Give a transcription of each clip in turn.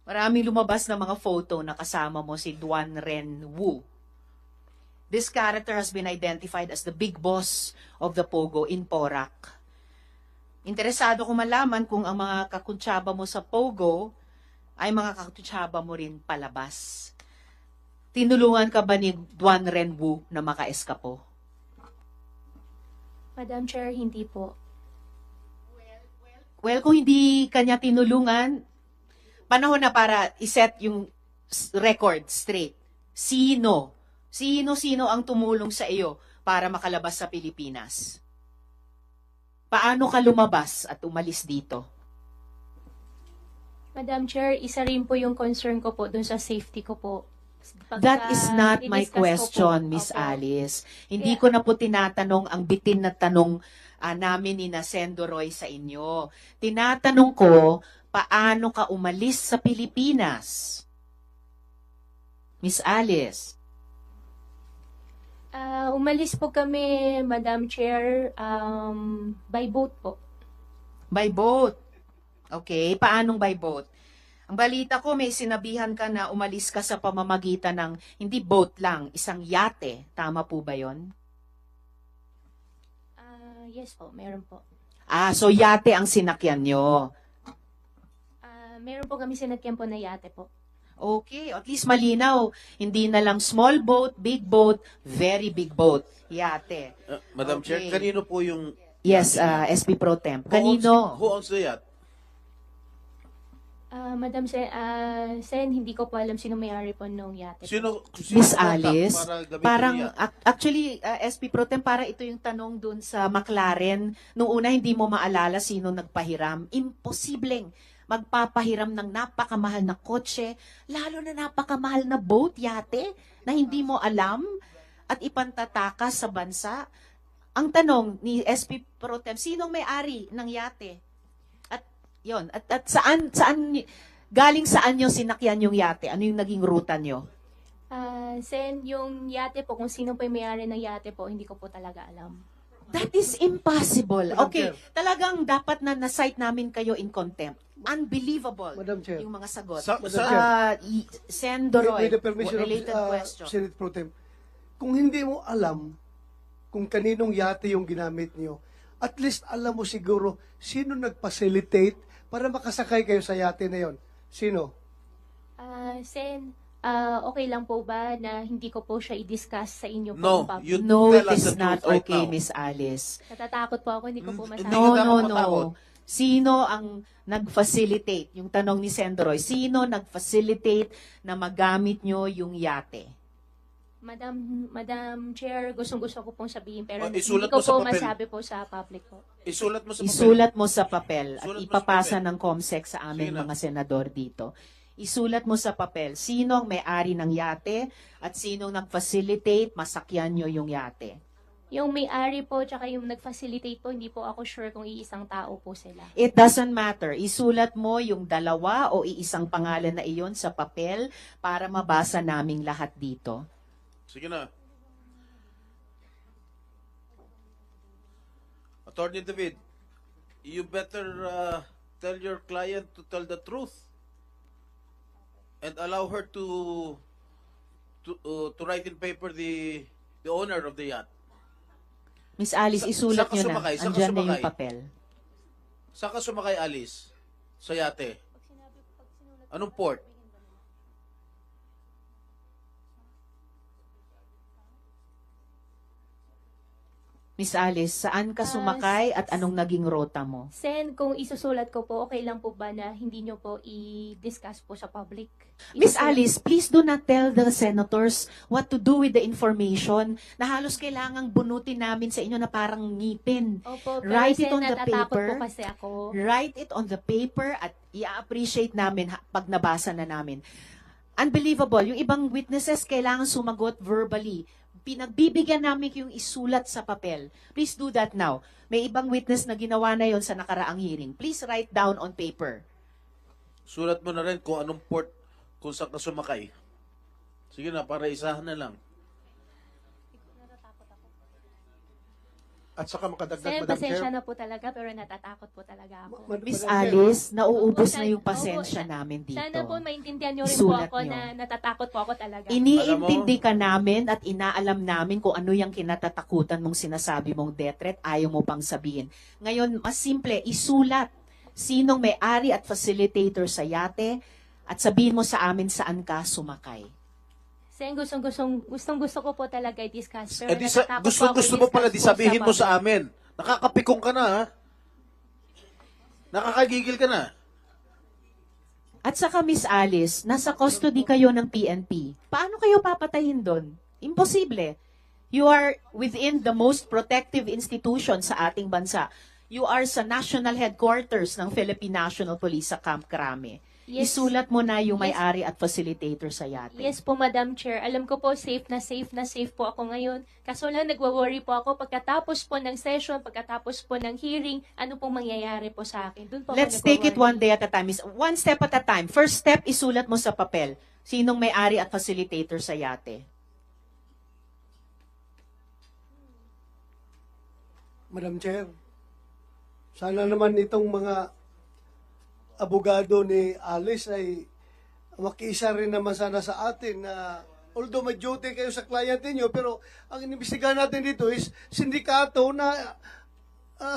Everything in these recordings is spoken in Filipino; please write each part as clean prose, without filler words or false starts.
Maraming lumabas na mga photo na kasama mo si Duan Ren Wu. This character has been identified as the big boss of the Pogo in Porac. Interesado ko malaman kung ang mga kakuntsaba mo sa Pogo ay mga kakuntsaba mo rin palabas. Tinulungan ka ba ni Duan Ren Wu na makaeskapo? Madam Chair, hindi po. Well, kung hindi kanya tinulungan, panahon na para iset yung record straight. Sino ang tumulong sa iyo para makalabas sa Pilipinas? Paano ka lumabas at umalis dito? Madam Chair, isa rin po yung concern ko po dun sa safety ko po. That is not my i-discuss ko po. question, Miss Opo. Alice. Hindi Yeah. ko na po tinatanong ang bitin na tanong namin ni Nasendo Roy sa inyo. Tinatanong ko, paano ka umalis sa Pilipinas? Miss Alice. Umalis po kami, Madam Chair, by boat po. By boat. Okay, paanong by boat? Ang balita ko, may sinabihan ka na umalis ka sa pamamagitan ng, hindi boat lang, isang yate. Tama po ba yon? Yes po, meron po. So yate ang sinakyan nyo. Meron po kami sinakyan po na yate po. Okay, at least malinaw. Hindi na lang small boat, big boat, very big boat. Yate. Madam Okay. Chair, kanino po yung... Yes, SP Pro Temp. Who Kanino? owns the yacht? Madam Sen, hindi ko po alam sino may-ari po nung yate. Sino Miss contact Alice, para gamitin parang yung yacht? actually SP Pro Tem, para ito yung tanong dun sa McLaren. Nung una hindi mo maalala sino nagpahiram. Imposibleng magpapahiram ng napakamahal na kotse, lalo na napakamahal na boat, yate, na hindi mo alam at ipantatakas sa bansa. Ang tanong ni SP Pro Tem, sinong may-ari ng yate? At yon, at saan galing saan nyo sinakyan yung yate? Ano yung naging ruta nyo? Sen, yung yate po, kung sino po yung may-ari ng yate po, hindi ko po talaga alam. That is impossible. Madam Okay, Chair. talagang dapat na na-cite namin kayo in contempt. Unbelievable Madam Chair. yung mga sagot. Madam Chair. Sen Doroy, With the permission related of question. Senate Pro Tem, kung hindi mo alam kung kaninong yate yung ginamit niyo, at least alam mo siguro sino nag-facilitate para makasakay kayo sa yate na yon. Sino? Sen, okay lang po ba na hindi ko po siya i-discuss sa inyo po? No, in public? you No, tell it us is the not truth right okay, now. Miss Alice. Natatakot po ako, hindi ko po Hindi masabi. ka dapat No. matakot. Sino ang nag-facilitate? Yung tanong ni Sen Doroy, sino nag-facilitate na magamit nyo yung yate? Madam Chair, gustong-gusto ko pong sabihin, pero Oh, hindi isulat ko mo sa po papel. masabi po sa public po. Isulat mo sa papel. Isulat mo sa papel at Isulat mo sa ipapasa papel. ng COMSEC sa aming Sige na. mga senador dito. Isulat mo sa papel sino ang may-ari ng yate at sino nag-facilitate masakyan nyo yung yate. Yung may-ari po, tsaka yung nag-facilitate po, hindi po ako sure kung iisang tao po sila. It doesn't matter. Isulat mo yung dalawa o iisang pangalan na iyon sa papel para mabasa naming lahat dito. Sige na. Attorney David, you better tell your client to tell the truth and allow her to write in paper the owner of the yacht. Miss Alice, isulat Saan ka nyo na. sumakay? Saan ka Andyan na yung sumakay? papel. Saan ka sumakay, Alice? Sa yate? Anong port? Miss Alice, saan ka sumakay at anong naging rota mo? Sen, kung isusulat ko po, okay lang po ba na hindi nyo po i-discuss po sa public? Miss Isusulat- Alice, please do not tell the senators what to do with the information na halos kailangang bunutin namin sa inyo na parang ngipin. Opo, pero Write it Sen, on the natatakot paper. po kasi ako. Write it on the paper at i-appreciate namin pag nabasa na namin. Unbelievable. Yung ibang witnesses kailangan sumagot verbally. Pinagbibigyan namin yung isulat sa papel. Please do that now. May ibang witness na ginawa na yon sa nakaraang hearing. Please write down on paper. Sulat mo na rin kung anong port, kung saan ka sumakay. Sige na, para isahan na lang. At saka makadagdag, Sen, Madam pasensya Chair. na po talaga, pero natatakot po talaga ako. Miss Madam Chair, Alice, nauubos Opo, na yung opo, pasensya sa- namin dito. Sana po maintindihan niyo rin po Isulat ako niyo. na natatakot po ako talaga. Iniintindi ka namin at inaalam namin kung ano yung kinatatakutan mong sinasabi mong death threat, ayaw mo pang sabihin. Ngayon, mas simple, isulat sinong may-ari at facilitator sa yate at sabihin mo sa amin saan ka sumakay. Sen, gustong-gusto ko po talaga i-discuss. Pero Eh, natatakot po gusto ako mo pala, i-discuss po sabihin mo public. sa amin. Nakakapikong ka na, ha? Nakakagigil ka na. At saka Miss Alice, nasa custody kayo ng PNP. Paano kayo papatayin doon? Imposible. You are within the most protective institution sa ating bansa. You are sa national headquarters ng Philippine National Police sa Camp Crame. Yes. Isulat mo na yung Yes. may-ari at facilitator sa yate. Yes po, Madam Chair. Alam ko po, safe na safe po ako ngayon. Kaso lang, nagwa-worry po ako pagkatapos po ng session, pagkatapos po ng hearing, ano pong mangyayari po sa akin. Doon po ako Let's take it one nagwa-worry. day at a time. One step at a time. First step, isulat mo sa papel. Sinong may-ari at facilitator sa yate? Madam Chair, sana naman itong mga abogado ni Alice ay makiisa rin naman sana sa atin na although may duty kayo sa client niyo, pero ang inimbestigahan natin dito is sindikato na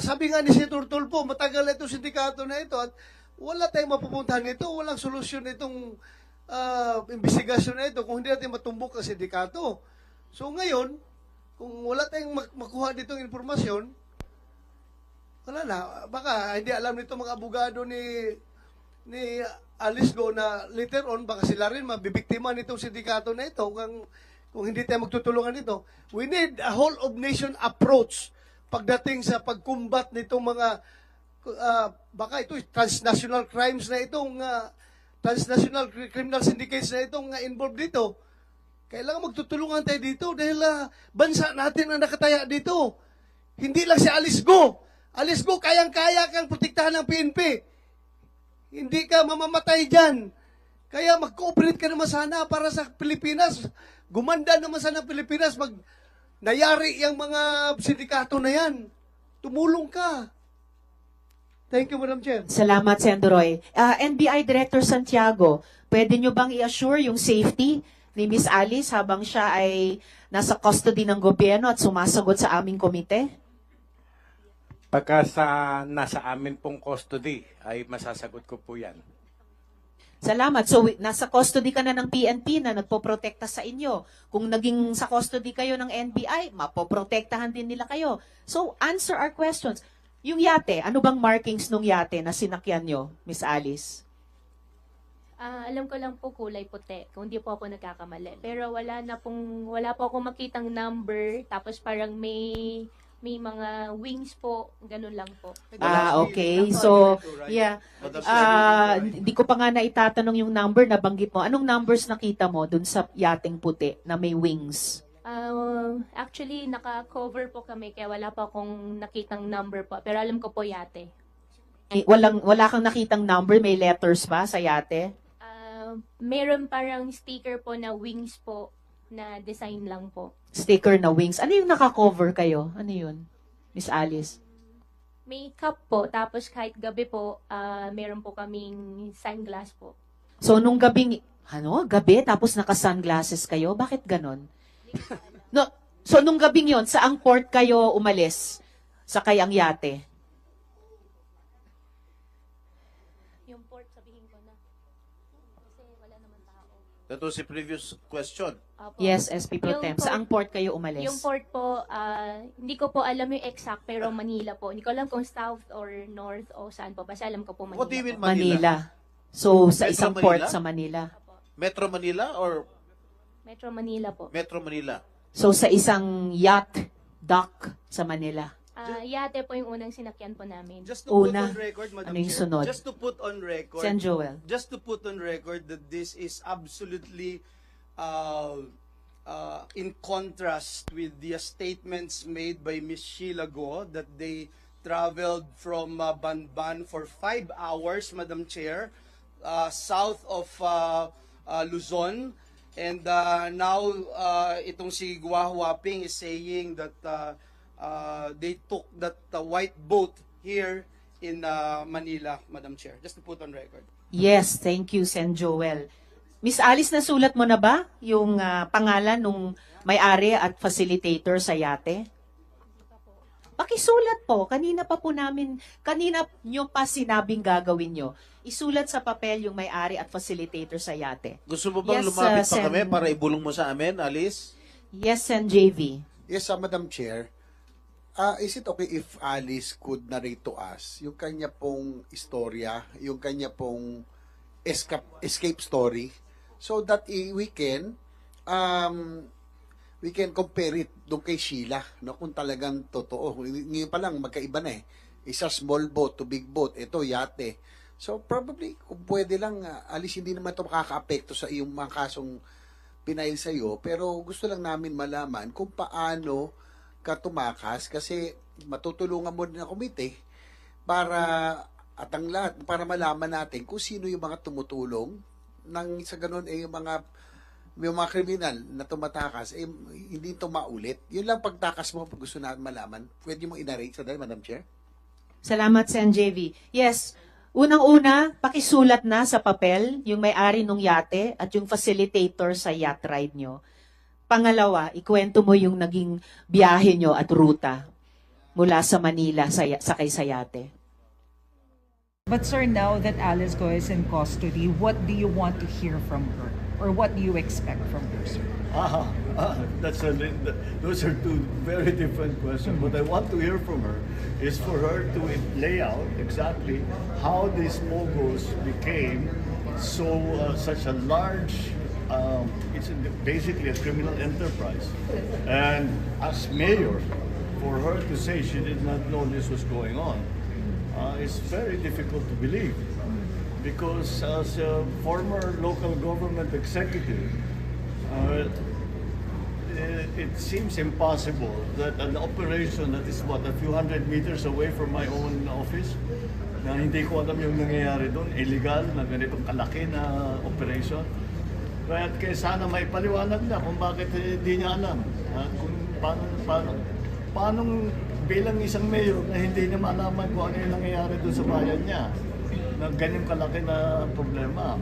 sabi nga ni Senator Tulfo, matagal itong sindikato na ito at wala tayong mapupuntahan nito, walang solusyon itong investigasyon na ito kung hindi natin matumbok ang sindikato. So ngayon, kung wala tayong makuha ditong informasyon, wala na. Baka hindi alam nito mga abogado ni Alice Go na later on, baka sila rin mabibiktima nitong sindikato na ito kung hindi tayo magtutulungan nito. We need a whole of nation approach pagdating sa pagkumbat nitong mga baka ito transnational crimes na itong transnational criminal syndicates na itong involved dito. Kailangan magtutulungan tayo dito dahil bansa natin ang nakataya dito. Hindi lang si Alice Go. Alice Go, kayang-kaya kang protektahan ng PNP. Hindi ka mamamatay dyan. Kaya mag-cooperate ka naman sana para sa Pilipinas. Gumanda naman sana ang Pilipinas. Nayari yung mga sindikato na yan. Tumulong ka. Thank you, Madam Chair. Salamat, Sendoroy. NBI Director Santiago, pwede nyo bang i-assure yung safety ni Miss Alice habang siya ay nasa custody ng gobyerno at sumasagot sa aming komite? Pagka nasa amin pong custody, ay masasagot ko po yan. Salamat. So, nasa custody ka na ng PNP na nagpoprotekta sa inyo. Kung naging sa custody kayo ng NBI, mapoprotektahan din nila kayo. So, answer our questions. Yung yate, ano bang markings nung yate na sinakyan nyo, Miss Alice? Alam ko lang po kulay puti, kung di po ako nagkakamali. Pero wala po akong makitang number, tapos parang may mga wings po, ganun lang po. Okay. So, yeah. Madam Chair, Hindi ko pa nga naitatanong yung number na banggit mo. Anong numbers nakita mo dun sa yating puti na may wings? Actually, naka-cover po kami, kaya wala po akong nakitang number po. Pero alam ko po yate. Wala kang nakitang number, may letters ba sa yate? Meron parang sticker po na wings po, na design lang po. Sticker na wings. Ano yung naka-cover kayo? Ano yun, Miss Alice? May cup po, tapos kahit gabi po, meron po kaming sunglass po. So, nung gabi, tapos naka-sunglasses kayo? Bakit ganon? No, so, nung gabing yon, saang port kayo umalis? Sakay ang yate? Yung port, sabihin ko na. Kasi wala naman tao. That was the previous question. Opo. Yes, SP Pro Yung Tem. port- Saang port kayo umalis? Yung port po, hindi ko po alam yung exact, pero Manila po. Hindi ko alam kung south or north o saan po. Basta alam ko po Manila What do you mean po. Manila. So, sa Metro isang Manila? port sa Manila. Metro Manila or Metro Manila po. Metro Manila? So, sa isang yacht dock sa Manila. Yate po yung unang sinakyan po namin. Just to put Una, on record, Madam ano yung Chair, sunod? just to put on record, Sen Joel. just to put on record that this is absolutely in contrast with the statements made by Ms. Sheila Go that they traveled from Banban for 5 hours, Madam Chair, south of Luzon. And now, itong si Gua Huaping is saying that they took that white boat here in Manila, Madam Chair. Just to put on record. Yes, thank you, Sen Joel. Miss Alice, nasulat mo na ba yung pangalan nung may-ari at facilitator sa yate? Pakisulat po. Kanina nyo pa sinabing gagawin nyo. Isulat sa papel yung may-ari at facilitator sa yate. Gusto mo bang Yes, lumapit pa Sen. kami para ibulong mo sa amin, Alice? Yes, Sen JV. Yes, Madam Chair. Is it okay if Alice could narrate to us yung kanya pong istorya, yung kanya pong escape story, so that we can compare it doon kay Sheila, no, kung talagang totoo. Ngayon pa lang magkaiba na eh. Isa small boat to big boat, ito yate. So probably kung pwede lang, Alice, hindi naman ito makaka-apekto sa iyong mga kasong pinail sa iyo, pero gusto lang namin malaman kung paano ka tumakas, kasi matutulungan mo din ang komite para at ang lahat para malaman natin kung sino yung mga tumutulong nang sa ganun yung mga kriminal na tumatakas hindi ito maulit. Yun lang pagtakas mo, gusto natin malaman. Pwede mo inarate sa dahil, Madam Chair? Salamat, Sen JV. Yes, unang-una, pakisulat na sa papel yung may-ari ng yate at yung facilitator sa yacht ride nyo. Pangalawa, ikwento mo yung naging biyahe nyo at ruta mula sa Manila sakay sa yate. But sir, now that Alice Go is in custody, what do you want to hear from her? Or what do you expect from her, sir? Those are two very different questions. What I want to hear from her is for her to lay out exactly how these mogos became such a large. It's basically a criminal enterprise, and as mayor, for her to say she did not know this was going on, is very difficult to believe. Because as a former local government executive, it seems impossible that an operation that is a few hundred meters away from my own office, na hindi ko alam yung nangyayari doon, illegal na ganitong kalaki na operation. Kaya sana may paliwanag na kung bakit hindi niya alam. Kung paano bilang isang mayor na hindi niya malaman kung ano yung nangyayari doon sa bayan niya, na ganyan kalaki na problema.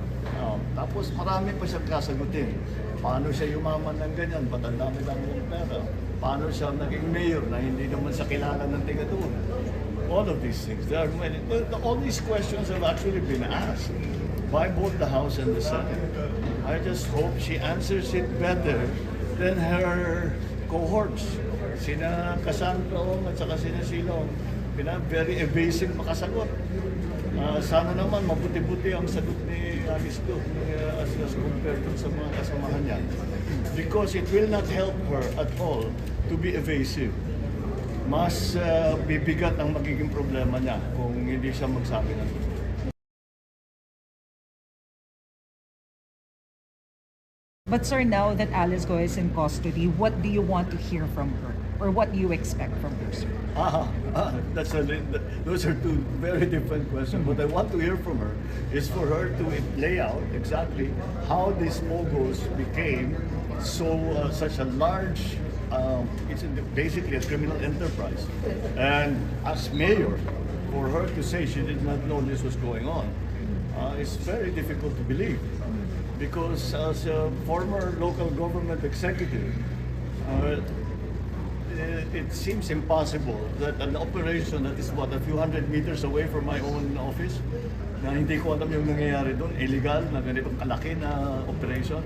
Tapos marami pa siyang kasagutin. Paano siya yumaman ng ganyan? Ba't ang dami-dami ng pera? Paano siya naging mayor na hindi naman sa kilala ng tiga doon? All of these things. There are many. All these questions have actually been asked by both the House and the Senate. I just hope she answers it better than her cohorts. Sina Cassandra at saka sina Silong. Very evasive makasagot. Sana naman mabuti-buti ang sagot ni Alice Go as compared sa mga kasamahan niya. Because it will not help her at all to be evasive. Mas bibigat ang magiging problema niya kung hindi siya magsabi ng totoo. But sir, now that Alice Go is in custody, what do you want to hear from her? Or what do you expect from her, sir? Those are two very different questions. What I want to hear from her is for her to lay out exactly how these mogos became such a large. It's basically a criminal enterprise, and as mayor, for her to say she did not know this was going on, is very difficult to believe. Because as a former local government executive, it seems impossible that an operation that is a few hundred meters away from my own office, na hindi ko alam yung nangyayari doon, illegal na ganitong kalaki na operation.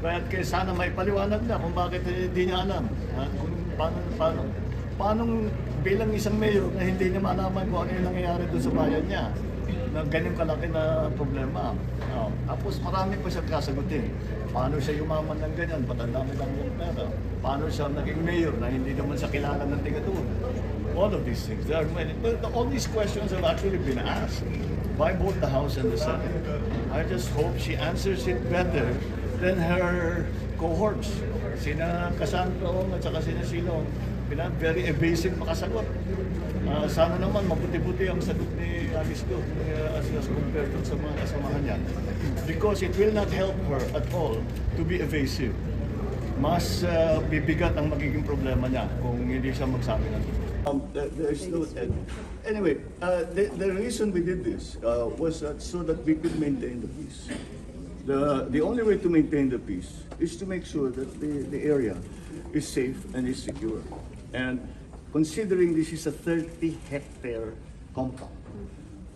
Kaya sana may paliwanag na kung bakit hindi niya alam. Kung paano bilang isang mayor na hindi niya malaman kung ano yung nangyayari doon sa bayan niya, na ganyan kalaki na problema. Tapos marami pa siyang kasagutin. Paano siya yumaman ng ganyan? Ba't ang dami-dami ng pera? Paano siya naging mayor na hindi naman sa kilala ng tiga doon? All of these things. There are many. All these questions have actually been asked by both the House and the Senate. I just hope she answers it better than her cohorts. Sina Cassandra at saka sina Silong. Very evasive makasagot. Sana naman mabuti-buti ang sagot ni Alice Go as compared sa mga kasamahan niya. Because it will not help her at all to be evasive. mas bibigat ang magiging problema niya kung hindi siya magsabi ng totoo. There's no anyway. The reason we did this was so that we could maintain the peace. The only way to maintain the peace is to make sure that the area is safe and is secure. And considering this is a 30-hectare compound,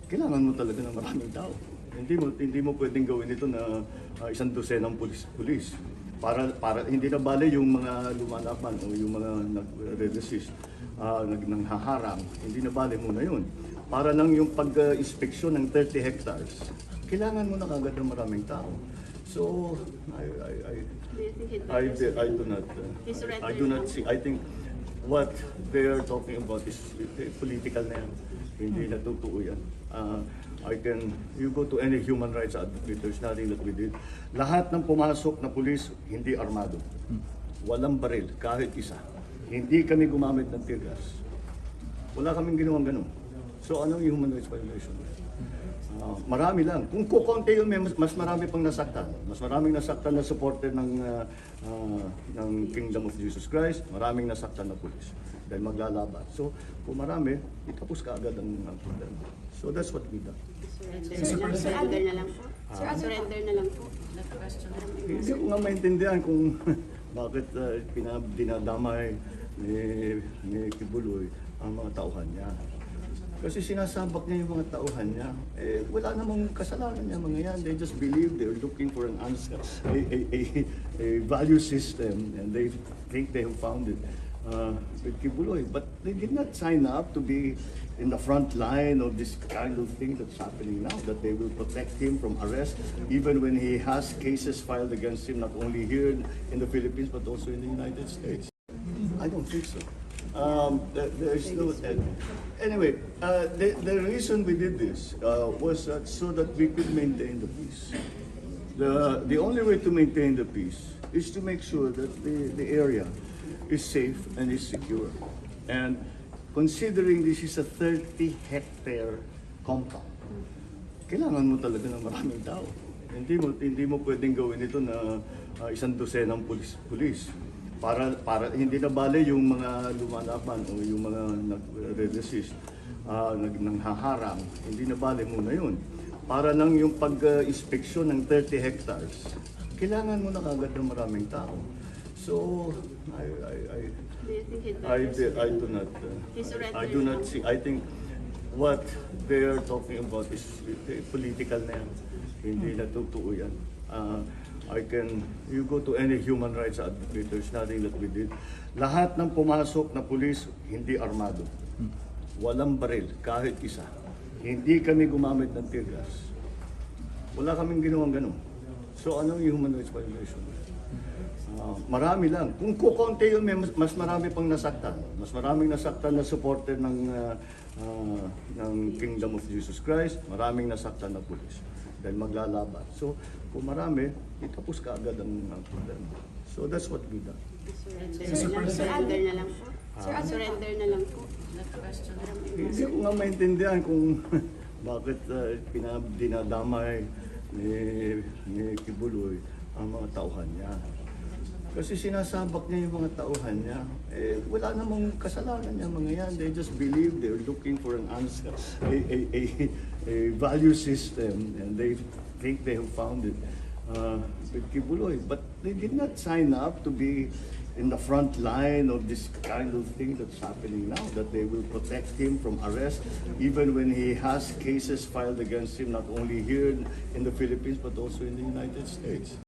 kailangan mo talaga ng maraming tao. Hindi mo pwedeng gawin ito na isang dosenang pulis. Para hindi na bale yung mga lumalaban o yung mga nagre-resist, nanghaharang, hindi na bale muna yun. Para lang yung pag-inspeksyon ng 30 hectares, kailangan mo na kagad ng maraming tao. So, I do not see. I think what they are talking about is political na yan. Hindi na totoo yan. You go to any human rights advocate, there's nothing that we did. Lahat ng pumasok na pulis, hindi armado. Walang baril, kahit isa. Hindi kami gumamit ng tear gas. Wala kaming ginawang ganun. So anong human rights violation? Marami lang. Kung kukonti yun, mas marami pang nasaktan. Mas maraming nasaktan na supporter ng Kingdom of Jesus Christ. Maraming nasaktan na pulis. Dahil maglalaban. So, kung marami, itapos ka agad ang problema. So, that's what we done. Surrender na lang po. Surrender na lang po. Hindi ko nga maintindihan kung bakit dinadamay ni Kibuloy ang mga tauhan niya. Kasi sinasabak niya yung mga tauhan niya. Wala namang kasalanan niya mga yan. They just believe they're looking for an answer, a value system, and they think they have found it with Kibuloy. But they did not sign up to be in the front line of this kind of thing that's happening now, that they will protect him from arrest, even when he has cases filed against him, not only here in the Philippines, but also in the United States. I don't think so. There's no anyway. The reason we did this was so that we could maintain the peace. The only way to maintain the peace is to make sure that the area is safe and is secure. And considering this is a 30-hectare compound, kailangan mo talaga ng maraming tao. Hindi mo pwedeng gawin ito na isang dosenang pulis. Para hindi na bale yung mga lumalaban o yung mga nagre-resist, nanghaharang, hindi na bale muna yun. Para lang yung pag-inspeksyon ng 30 hectares, kailangan mo na kagad ng maraming tao. So, I do not see. I think what they are talking about is political na yan. Hindi na totoo yan. You go to any human rights advocate, there's nothing that we did. Lahat ng pumasok na pulis, hindi armado. Walang baril, kahit isa. Hindi kami gumamit ng tear gas. Wala kaming ginawang ganun. So anong human rights violation? Marami lang. Kung kukonti yun, mas marami pang nasaktan. Mas maraming nasaktan na supporter ng Kingdom of Jesus Christ. Maraming nasaktan na pulis. Dahil maglalaban. So, kung marami, itapos ka agad ang problema. So, that's what we done. Surrender na lang po. Surrender na lang po. Hindi ko nga maintindihan kung bakit dinadamay ni Kibuloy ang mga tauhan niya. Kasi sinasabak niya yung mga tauhan niya. Wala namang kasalanan niya mga yan. They just believe they're looking for an answer, a value system, and they think they have found it with Kibuloy. But they did not sign up to be in the front line of this kind of thing that's happening now, that they will protect him from arrest, even when he has cases filed against him, not only here in the Philippines, but also in the United States.